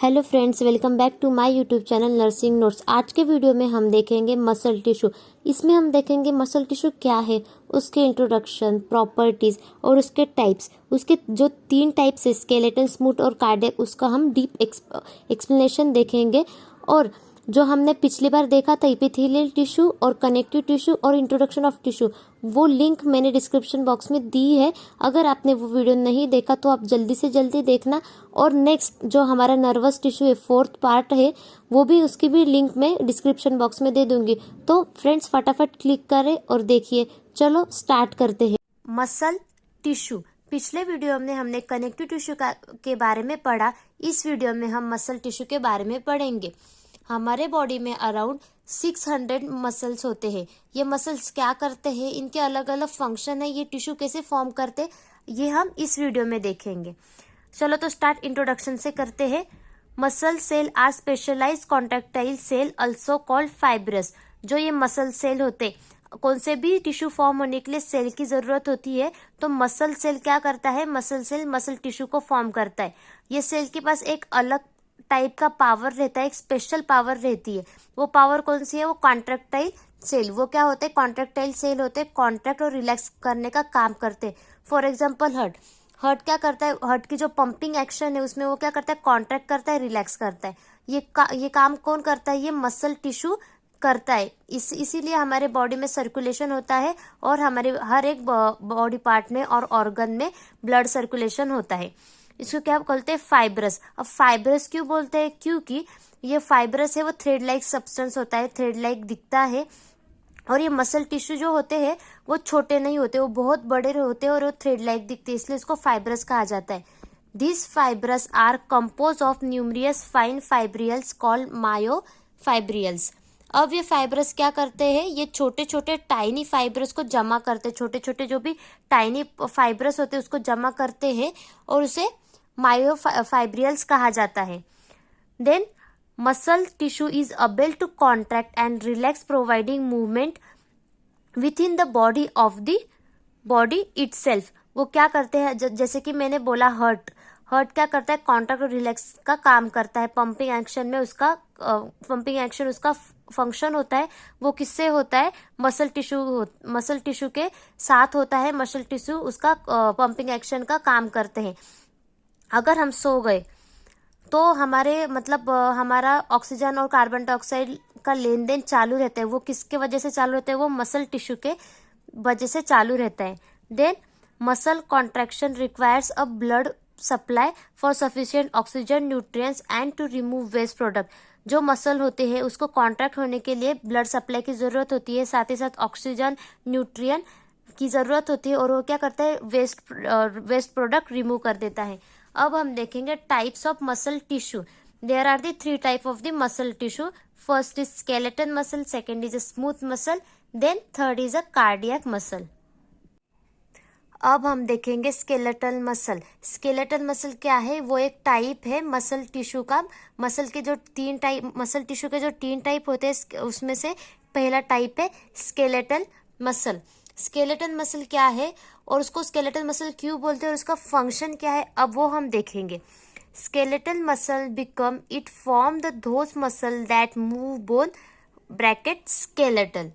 Hello friends, welcome back to my YouTube channel nursing notes. आज के video में हम देखेंगे मसल टिश्यू। इसमें हम देखेंगे मसल टिश्यू क्या है, उसके इंट्रोडक्शन, प्रॉपर्टीज और उसके टाइप्स। उसके जो 3 टाइप्स है, स्केलेटन, स्मूथ और कार्डियक, उसका हम डीप एक्सप्लेनेशन देखेंगे। और जो हमने पिछली बार देखा था एपिथेलियल टिश्यू और कनेक्टिव टिश्यू और इंट्रोडक्शन ऑफ टिश्यू, वो लिंक मैंने डिस्क्रिप्शन बॉक्स में दी है। अगर आपने वो वीडियो नहीं देखा तो आप जल्दी से जल्दी देखना। और नेक्स्ट जो हमारा नर्वस टिश्यू है, 4th पार्ट है, वो भी उसकी भी लिंक मैं डिस्क्रिप्शन बॉक्स में दे दूंगी। तो फ्रेंड्स फटाफट क्लिक करें और देखिए। चलो स्टार्ट करते हैं। Muscle tissue. पिछले वीडियो में हमने कनेक्टिव टिश्यू के बारे में पढ़ा। इस वीडियो में हम मसल टिश्यू के बारे में पढ़ेंगे। हमारे बॉडी में अराउंड 600 मसल्स होते हैं। ये मसल्स क्या करते हैं, इनके अलग अलग फंक्शन है, ये टिश्यू कैसे फॉर्म करते, ये हम इस वीडियो में देखेंगे। चलो तो स्टार्ट इंट्रोडक्शन से करते हैं। Muscle cell are specialized contractile cell also called fibres. जो ये मसल सेल होते, कौन से भी टिश्यू फॉर्म होने के लिए सेल की जरूरत होती है, तो मसल सेल क्या करता है, मसल सेल मसल टिश्यू को फॉर्म करता है। ये सेल के पास एक अलग टाइप का पावर रहता है, एक स्पेशल पावर रहती है। वो पावर कौन सी है, वो कॉन्ट्रैक्टाइल सेल। वो क्या होते हैं, कॉन्ट्रैक्टाइल सेल होते हैं, कॉन्ट्रैक्ट और रिलैक्स करने का काम करते हैं। फॉर एग्जाम्पल हार्ट क्या करता है, हार्ट की जो पंपिंग एक्शन है उसमें वो क्या करता है, कॉन्ट्रैक्ट करता है, रिलैक्स करता है। ये काम कौन करता है, ये मसल टिश्यू करता है। इसीलिए हमारे बॉडी में सर्कुलेशन होता है और हमारे हर एक बॉडी पार्ट में और ऑर्गन में ब्लड सर्कुलेशन होता है। इसको क्या बोलते हैं, फाइब्रस। अब फाइब्रस क्यों बोलते हैं, क्योंकि ये फाइब्रस है वो थ्रेड लाइक सब्सटेंस होता है, थ्रेड लाइक दिखता है। और ये मसल टिश्यू जो होते हैं वो छोटे नहीं होते, वो बहुत बड़े होते हैं और वो थ्रेड लाइक दिखते हैं, इसलिए इसको फाइब्रस कहा जाता है। This fibres are compose of numerous fine fibrils called myofibrils. अब ये फाइब्रस क्या करते हैं, ये छोटे छोटे टाइनी फाइब्रस को जमा करते हैं, छोटे छोटे जो भी टाइनी फाइब्रस होते हैं उसको जमा करते हैं और उसे मायोफाइब्रियल्स कहा जाता है। Then muscle tissue is able to contract and relax providing movement within the body of the body itself। वो क्या करते हैं, जैसे कि मैंने बोला हार्ट क्या करता है, कॉन्ट्रैक्ट और रिलैक्स का काम करता है। पंपिंग एक्शन में उसका फंक्शन होता है। वो किससे होता है, मसल टिश्यू के साथ होता है। मसल टिश्यू उसका पंपिंग एक्शन का काम करते हैं। अगर हम सो गए तो हमारे हमारा ऑक्सीजन और कार्बन डाइऑक्साइड का लेन देन चालू रहता है। वो किसके वजह से चालू रहता है, वो मसल टिश्यू के वजह से चालू रहता है। Then muscle contraction requires a blood supply for sufficient oxygen, nutrients and to remove waste product. जो मसल होते हैं उसको कॉन्ट्रैक्ट होने के लिए ब्लड सप्लाई की जरूरत होती है, साथ ही साथ ऑक्सीजन, न्यूट्रिएंट की जरूरत होती है, और वो क्या करता है, वेस्ट प्रोडक्ट रिमूव कर देता है। अब हम देखेंगे types of muscle tissue. There are the 3 type of the muscle tissue. First is skeleton muscle, second is a smooth muscle, then third is a cardiac muscle. अब हम देखेंगे स्केलेटल मसल। स्केलेटल मसल क्या है, वो एक type है muscle tissue का। Muscle tissue के जो 3 टाइप होते हैं उसमें से पहला टाइप है स्केलेटल मसल। स्केलेटन मसल क्या है और उसको स्केलेटल मसल क्यों बोलते हैं और उसका फंक्शन क्या है, अब वो हम देखेंगे। Skeletal muscle become it form the those muscle that move bone bracket skeletal.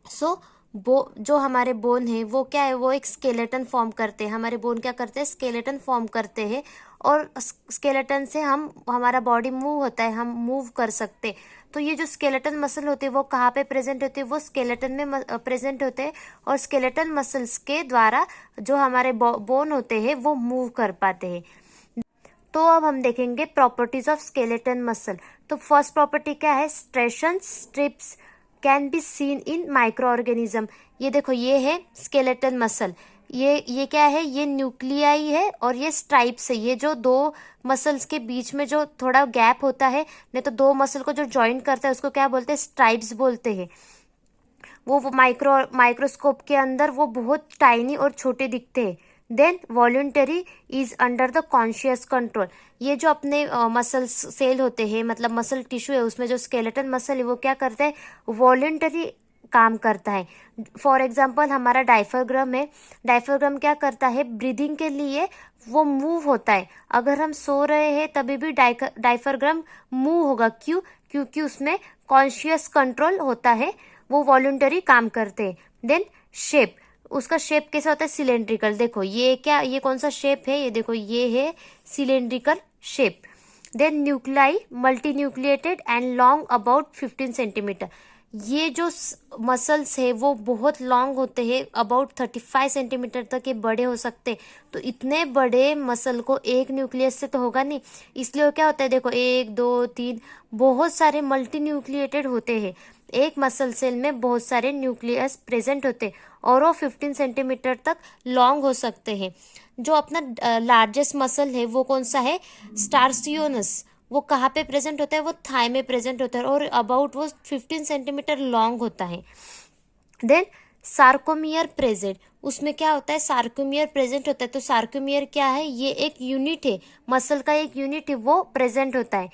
So जो हमारे बोन है वो क्या है, वो एक स्केलेटन फॉर्म करते हैं। हमारे बोन क्या करते हैं, स्केलेटन फॉर्म करते हैं, और स्केलेटन से हमारा बॉडी मूव होता है, हम मूव कर सकते। तो ये जो स्केलेटन मसल होते हैं वो कहाँ पे प्रेजेंट होते हैं, वो स्केलेटन में प्रेजेंट होते हैं, और स्केलेटन मसल्स के द्वारा जो हमारे बोन होते हैं वो मूव कर पाते हैं। तो अब हम देखेंगे प्रॉपर्टीज ऑफ स्केलेटन मसल। तो फर्स्ट प्रॉपर्टी क्या है, striation stripes can be seen in microorganism. ये देखो, ये है स्केलेटन मसल। ये क्या है, ये न्यूक्लियाई है और ये स्ट्राइप्स है। ये जो 2 मसल्स के बीच में जो थोड़ा गैप होता है, नहीं तो 2 मसल को जो ज्वाइन करता है उसको क्या बोलते हैं, स्ट्राइप्स बोलते हैं। वो माइक्रोस्कोप के अंदर वो बहुत टाइनी और छोटे दिखते हैं। Then voluntary is under the conscious control. ये जो अपने मसल सेल होते हैं, मतलब मसल टिश्यू है, उसमें जो स्केलेटन मसल है वो क्या करता है, वॉलंटरी काम करता है। फॉर एग्जाम्पल हमारा डायफ्राम है, डायफ्राम क्या करता है, ब्रीदिंग के लिए वो मूव होता है। अगर हम सो रहे हैं तभी भी डायफ्राम मूव होगा, क्यों? क्योंकि उसमें कॉन्शियस कंट्रोल होता है, वो वॉलंटरी काम करते हैं। देन शेप, उसका शेप कैसा होता है, सिलेंड्रिकल। देखो ये क्या, ये कौन सा शेप है, ये देखो ये है cylindrical shape. Then nuclei multinucleated and long about 15 centimetre. ये जो मसल्स है वो बहुत लॉन्ग होते हैं, अबाउट 35 सेंटीमीटर तक ये बड़े हो सकते। तो इतने बड़े मसल को एक न्यूक्लियस से तो होगा नहीं, इसलिए वो क्या होता है, देखो 1 2 3 बहुत सारे मल्टी न्यूक्लिएटेड होते हैं। एक मसल सेल में बहुत सारे न्यूक्लियस प्रेजेंट होते हैं और वो 15 सेंटीमीटर तक लॉन्ग हो सकते हैं। जो अपना लार्जेस्ट मसल है वो कौन सा है, स्टार्सियोनस। वो कहाँ पे प्रेजेंट होता है, वो थाई में प्रेजेंट होता है और अबाउट वो 15 सेंटीमीटर लॉन्ग होता है। देन सार्कोमियर प्रेजेंट, उसमें क्या होता है, सार्कोमियर प्रेजेंट होता है। तो सार्कोमियर क्या है, ये एक यूनिट है, मसल का एक यूनिट है, वो प्रेजेंट होता है।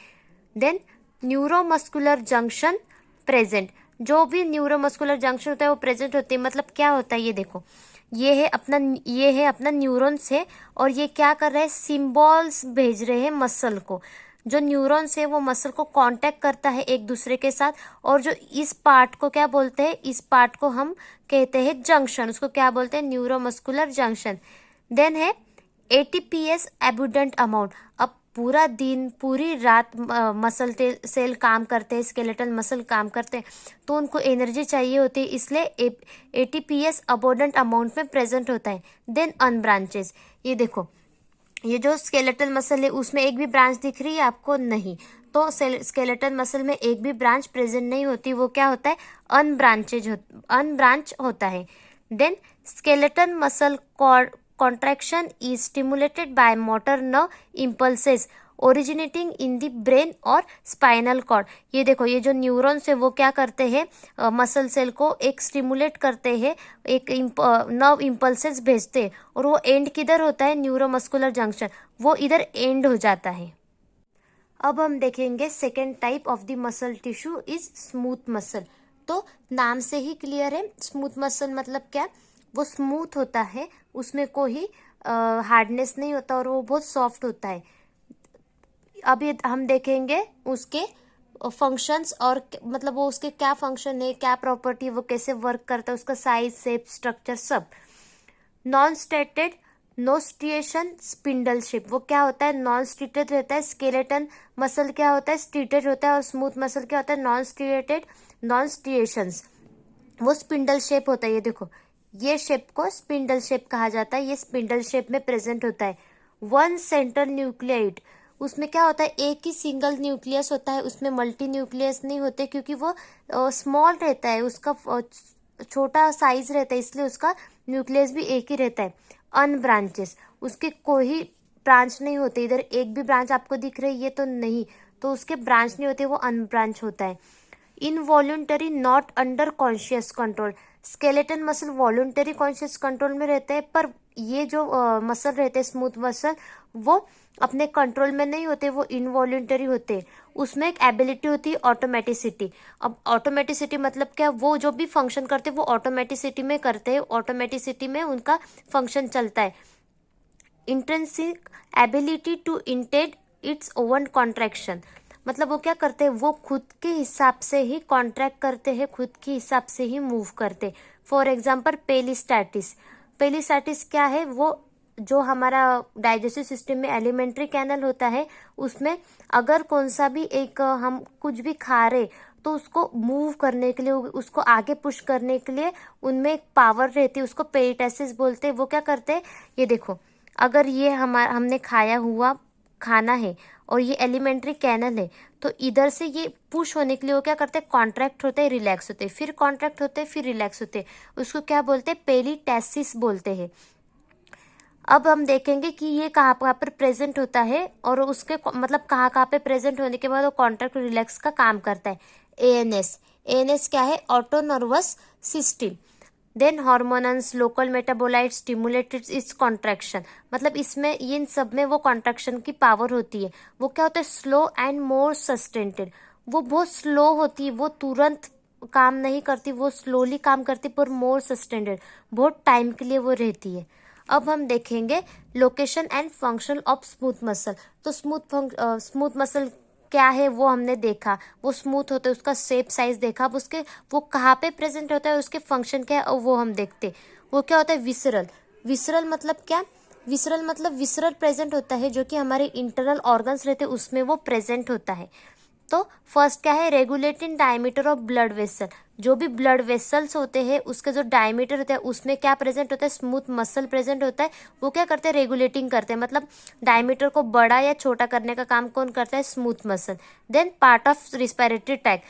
देन न्यूरोमस्कुलर जंक्शन प्रेजेंट, जो भी न्यूरोमस्कुलर जंक्शन होता है वो प्रेजेंट होती है। मतलब क्या होता है, ये देखो ये है अपना न्यूरॉन्स है और ये क्या कर रहे हैं, सिंबल्स भेज रहे हैं मसल को। जो न्यूरॉन्स है वो मसल को कांटेक्ट करता है एक दूसरे के साथ, और जो इस पार्ट को क्या बोलते हैं, इस पार्ट को हम कहते हैं जंक्शन, उसको क्या बोलते हैं, न्यूरोमस्कुलर जंक्शन। देन है एटीपीएस एबुडेंट अमाउंट। अब पूरा दिन पूरी रात मसल सेल काम करते हैं, स्केलेटल मसल काम करते हैं, तो उनको एनर्जी चाहिए होती है, इसलिए एटीपीएस अबोडेंट अमाउंट में प्रेजेंट होता है। देन अनब्रांचेस, ये देखो ये जो स्केलेटल मसल है उसमें एक भी ब्रांच दिख रही है आपको, नहीं। तो स्केलेटल मसल में एक भी ब्रांच प्रेजेंट नहीं होती, वो क्या होता है, अनब्रांच होता है। Then skeletal muscle contraction is stimulated by motor nerve impulses originating in the brain और स्पाइनल कॉर्ड। ये देखो ये जो न्यूरॉन्स है वो क्या करते हैं, मसल सेल को एक स्टिमुलेट करते हैं, एक नर्व इम्पल्सेस भेजते हैं, और वो एंड किधर होता है, न्यूरोमस्कुलर जंक्शन, वो इधर एंड हो जाता है। अब हम देखेंगे second type of the muscle tissue is smooth muscle. तो नाम से ही क्लियर है, स्मूथ मसल मतलब क्या, वो स्मूथ होता है, उसमें कोई हार्डनेस नहीं होता और वो बहुत सॉफ्ट होता है। अब ये हम देखेंगे उसके फंक्शंस और मतलब वो उसके क्या फंक्शन है, क्या प्रॉपर्टी, वो कैसे वर्क करता है, उसका साइज शेप स्ट्रक्चर सब। Non striated no striation spindle shape, वो क्या होता है, नॉन स्ट्रिएटेड रहता है। स्केलेटन मसल क्या होता है, स्ट्रिएटेड होता है, और स्मूथ मसल क्या होता है, नॉन स्ट्रिएटेड नॉन स्ट्रिएशंस, वो स्पिंडल शेप होता है। ये देखो ये शेप को स्पिंडल शेप कहा जाता है, ये स्पिंडल शेप में प्रेजेंट होता है। वन सेंट्रल न्यूक्लियाइड, उसमें क्या होता है, एक ही सिंगल न्यूक्लियस होता है, उसमें मल्टी न्यूक्लियस नहीं होते, क्योंकि वो स्मॉल रहता है, उसका छोटा साइज रहता है, इसलिए उसका न्यूक्लियस भी एक ही रहता है। अनब्रांचेस, उसके कोई ब्रांच नहीं होते, इधर एक भी ब्रांच आपको दिख रही है तो नहीं, तो उसके ब्रांच नहीं होते, वो अनब्रांच होता है। Involuntary not under conscious control, skeleton muscle voluntary conscious control में रहते हैं, पर ये जो मसल रहते हैं स्मूथ मसल, वो अपने कंट्रोल में नहीं होते, वो इनवॉल्यूंटरी होते हैं। उसमें एक एबिलिटी होती है ऑटोमेटिसिटी। अब ऑटोमेटिसिटी मतलब क्या, वो जो भी फंक्शन करते हैं वो ऑटोमेटिसिटी में करते हैं, ऑटोमेटिसिटी में उनका फंक्शन चलता है। Intrinsic ability to intend its own contraction, मतलब वो क्या करते हैं, वो खुद के हिसाब से ही कॉन्ट्रैक्ट करते हैं, खुद के हिसाब से ही मूव करते। फॉर एग्जाम्पल पेलिस्टैटिस, पेलिस्टैटिस क्या है, वो जो हमारा डाइजेस्टिव सिस्टम में एलिमेंट्री कैनल होता है, उसमें अगर कौन सा भी एक हम कुछ भी खा रहे तो उसको मूव करने के लिए, उसको आगे पुश करने के लिए उनमें एक पावर रहती है, उसको पेरिस्टैटिस बोलते हैं। वो क्या करते हैं, ये देखो अगर ये हमने खाया हुआ खाना है और ये एलिमेंट्री कैनल है, तो इधर से ये पुश होने के लिए वो क्या करते हैं, कॉन्ट्रैक्ट होते हैं, रिलैक्स होते हैं, फिर कॉन्ट्रैक्ट होते हैं, फिर रिलैक्स होते हैं, उसको क्या बोलते हैं, पेरिस्टैटिस बोलते हैं। अब हम देखेंगे कि ये कहाँ पर प्रेजेंट होता है और उसके मतलब कहाँ पे प्रेजेंट होने के बाद वो कॉन्ट्रैक्ट रिलैक्स का काम करता है। एएनएस, एएनएस क्या है, auto nervous system. Then hormones local metabolite stimulated its contraction, मतलब इसमें इन सब में वो कॉन्ट्रैक्शन की पावर होती है। वो क्या होता है, स्लो एंड मोर सस्टेंटेड, वो बहुत स्लो होती है, वो तुरंत काम नहीं करती, वो स्लोली काम करती, पर मोर सस्टेंडेड, बहुत टाइम के लिए वो रहती है। अब हम देखेंगे location and function of smooth muscle. तो स्मूथ मसल क्या है वो हमने देखा, वो स्मूथ होता है, उसका शेप साइज देखा। अब उसके वो कहाँ पे प्रेजेंट होता है, उसके फंक्शन क्या है वो हम देखते। वो क्या होता है, विसरल। विसरल मतलब क्या, विसरल मतलब विसरल प्रेजेंट होता है, जो कि हमारे इंटरनल ऑर्गन्स रहते हैं उसमें वो प्रेजेंट होता है। तो फर्स्ट क्या है, regulating diameter of blood vessel. जो भी ब्लड वेसल्स होते हैं उसके जो डायमीटर होता है उसमें क्या प्रेजेंट होता है, स्मूथ मसल प्रेजेंट होता है। वो क्या करते हैं, रेगुलेटिंग करते हैं, मतलब डायमीटर को बड़ा या छोटा करने का काम कौन करता है, smooth muscle. Then part of respiratory tract,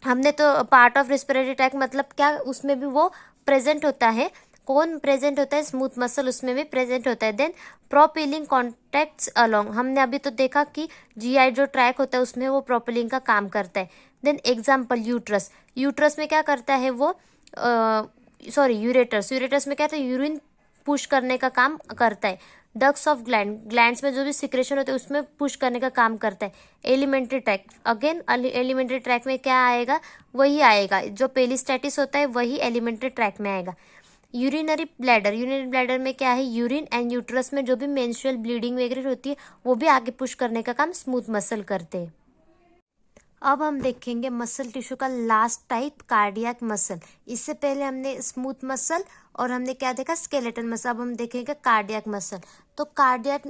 हमने तो पार्ट ऑफ रिस्पिरेटरी ट्रैक मतलब क्या, उसमें भी वो प्रेजेंट होता है। कौन प्रेजेंट होता है, स्मूथ मसल उसमें भी प्रेजेंट होता है। देन प्रोपेलिंग कॉन्टैक्ट्स अलोंग, हमने अभी तो देखा कि जीआई जो ट्रैक होता है उसमें वो प्रोपेलिंग का काम करता है। देन एग्जाम्पल यूट्रस, यूट्रस में क्या करता है वो, यूरेटस, यूरेटस में क्या होता है, यूरिन पुश करने का काम करता है। डक्स ऑफ ग्लैंड्स में जो भी सिक्रेशन होते हैं उसमें पुश करने का काम करता है। Alimentary tract, again alimentary tract में क्या आएगा, वही आएगा जो पेलिस्टैटिस होता है, वही एलिमेंट्री ट्रैक में आएगा। यूरिनरी ब्लैडर, यूरिनरी ब्लैडर में क्या है, यूरिन एंड यूट्रस में जो भी मेंस्ट्रुअल ब्लीडिंग वगैरह होती है वो भी आगे पुश करने का काम स्मूथ मसल करते हैं। अब हम देखेंगे मसल टिश्यू का लास्ट टाइप, कार्डियक मसल। इससे पहले हमने स्मूथ मसल और हमने क्या देखा, स्केलेटन मसल। अब हम देखेंगे कार्डियक मसल। तो कार्डियक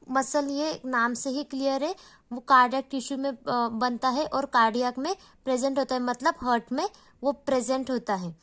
मसल ये नाम से ही क्लियर है, वो कार्डियक टिश्यू में बनता है और कार्डियक में प्रेजेंट होता है, मतलब हार्ट में वो प्रेजेंट होता है।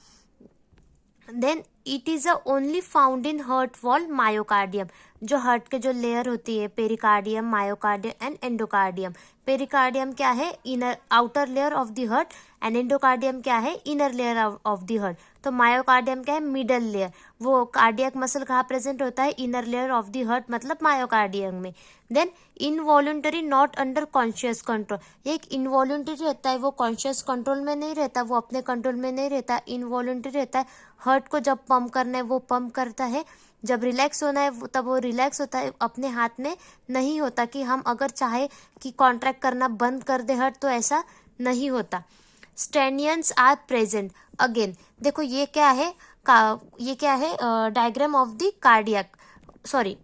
Then it is a only found in heart wall myocardium, जो हार्ट के जो लेयर होती है, pericardium, myocardium and endocardium. Pericardium क्या है, inner outer layer of the heart, and endocardium क्या है, inner layer of the heart. तो मायोकार्डियम क्या है, मिडल लेयर। वो कार्डियक मसल कहाँ प्रेजेंट होता है, inner layer of the heart, मतलब मायोकार्डियम में। Then involuntary not under conscious control, एक इनवॉल्यूंटरी रहता है, वो कॉन्शियस कंट्रोल में नहीं रहता, वो अपने कंट्रोल में नहीं रहता, इनवॉल्यूंटरी रहता है। हार्ट को जब पंप करना है वो पंप करता है, जब रिलैक्स होना है तब वो रिलैक्स होता है, अपने हाथ में नहीं होता कि हम अगर चाहे कि कॉन्ट्रैक्ट करना बंद कर दे हार्ट, तो ऐसा नहीं होता। स्टेनियंस आर प्रेजेंट, अगेन देखो ये क्या है, ये क्या है, diagram of the cardiac,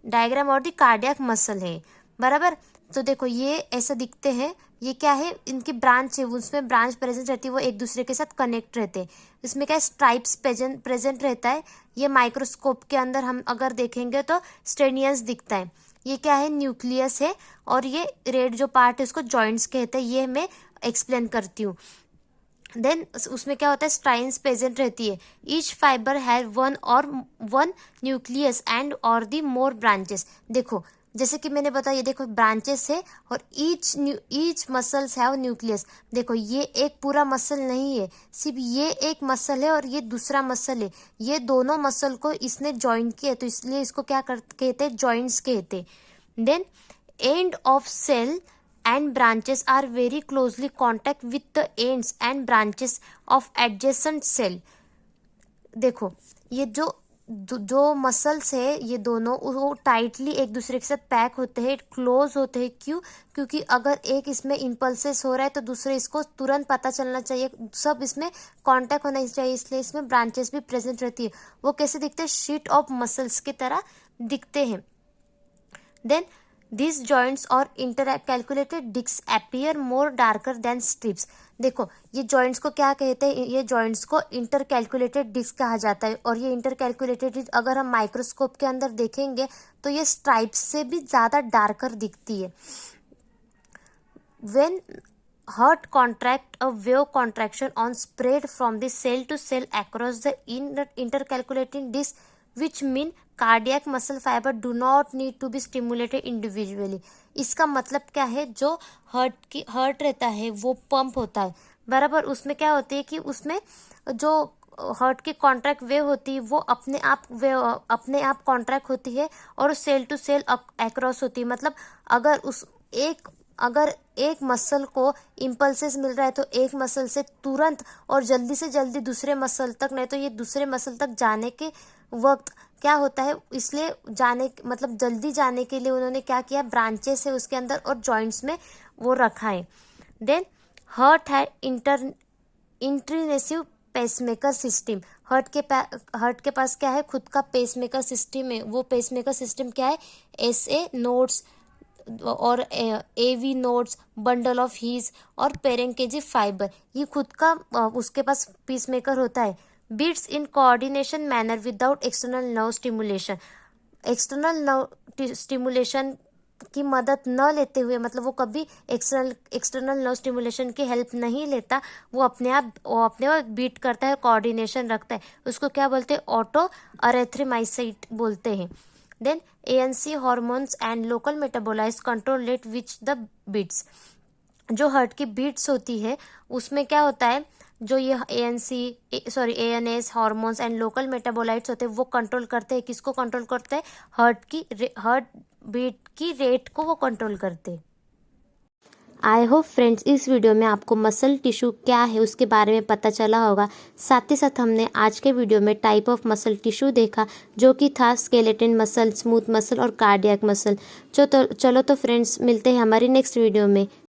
diagram of the cardiac muscle है, बराबर। तो देखो ये ऐसा दिखते हैं, ये क्या है, इनकी ब्रांच है, उसमें ब्रांच प्रेजेंट रहती है, वो एक दूसरे के साथ कनेक्ट रहते हैं। इसमें क्या स्ट्राइप्स प्रेजेंट रहता है। ये माइक्रोस्कोप के अंदर हम अगर देखेंगे तो स्टेनियस दिखता है। ये क्या है, न्यूक्लियस है, और ये रेड जो पार्ट है उसको जॉइंट्स कहते हैं, ये मैं एक्सप्लेन करती हूँ। देन उसमें क्या होता है, स्ट्राइन्स प्रेजेंट रहती है। Each fibre have one nucleus and और दी मोर ब्रांचेस। देखो जैसे कि मैंने बताया, ये देखो ब्रांचेस है, और ईच मसल्स हैव न्यूक्लियस। देखो ये एक पूरा मसल नहीं है, सिर्फ ये एक मसल है और ये दूसरा मसल है, ये दोनों मसल को इसने ज्वाइन किया, तो इसलिए इसको क्या कहते हैं, जॉइंट्स कहते हैं। Then end of cell and branches are very closely contact with the ends and branches of adjacent cell। देखो ये जो मसल्स है ये दोनों वो टाइटली एक दूसरे के साथ पैक होते हैं, क्लोज होते हैं। क्यों, क्योंकि अगर एक इसमें इम्पल्सेस हो रहा है तो दूसरे इसको तुरंत पता चलना चाहिए, सब इसमें कांटेक्ट होना चाहिए, इसलिए इसमें ब्रांचेस भी प्रेजेंट रहती है। वो कैसे दिखते हैं, शीट ऑफ मसल्स की तरह दिखते हैं। Then These joints or intercalculated discs appear more darker than strips। देखो ये joints को क्या कहते हैं, ये joints को intercalculated disc कहा जाता है, और ये intercalculated disc अगर हम माइक्रोस्कोप के अंदर देखेंगे तो ये स्ट्राइप्स से भी ज़्यादा डार्कर दिखती है। When heart contract, a wave contraction on spread from the cell to cell across the intercalculating disc, which mean cardiac muscle fibre do not need to be stimulated individually. इसका मतलब क्या है, जो हार्ट रहता है वो पंप होता है, बराबर। उसमें क्या होती है कि उसमें जो हार्ट की कॉन्ट्रैक्ट वेव होती है वो अपने आप कॉन्ट्रैक्ट होती है, और सेल टू सेल अक्रॉस होती है। मतलब अगर एक मसल को इम्पल्सेस मिल रहा है तो एक मसल से तुरंत और जल्दी से जल्दी दूसरे मसल तक, नहीं तो ये दूसरे मसल तक जाने के वक्त क्या होता है, इसलिए मतलब जल्दी जाने के लिए उन्होंने क्या किया, ब्रांचेस है उसके अंदर और जॉइंट्स में वो रखा है। देन हार्ट है इंट्रीनेसिव पेसमेकर सिस्टम। हार्ट के पास क्या है, खुद का पेसमेकर सिस्टम है। वो पेसमेकर सिस्टम क्या है, एसए नोड्स और एवी नोड्स, बंडल ऑफ हीज और पेरेंकेजिव फाइबर, ये खुद का उसके पास पीसमेकर होता है। Beats in coordination manner without external nerve stimulation. External nerve stimulation की मदद न लेते हुए, मतलब वो कभी एक्सटर्नल नर्व स्टिमुलेशन की हेल्प नहीं लेता, वो अपने आप बीट करता है, कोऑर्डिनेशन रखता है। उसको क्या बोलते हैं, ऑटो अरेथ्रीमाइसाइट बोलते हैं। Then ANC hormones and local metabolites control rate which the beats. जो हार्ट की बीट्स होती है उसमें क्या होता है, जो ये ANS hormones and local metabolites होते हैं वो कंट्रोल करते हैं। किसको कंट्रोल करते हैं, हार्ट बीट की रेट को वो कंट्रोल करते हैं। आई होप फ्रेंड्स इस वीडियो में आपको मसल टिश्यू क्या है उसके बारे में पता चला होगा। साथ ही साथ हमने आज के वीडियो में टाइप ऑफ मसल टिश्यू देखा, जो कि था स्केलेटन मसल, स्मूथ मसल और कार्डियक मसल। चलो तो फ्रेंड्स मिलते हैं हमारी नेक्स्ट वीडियो में।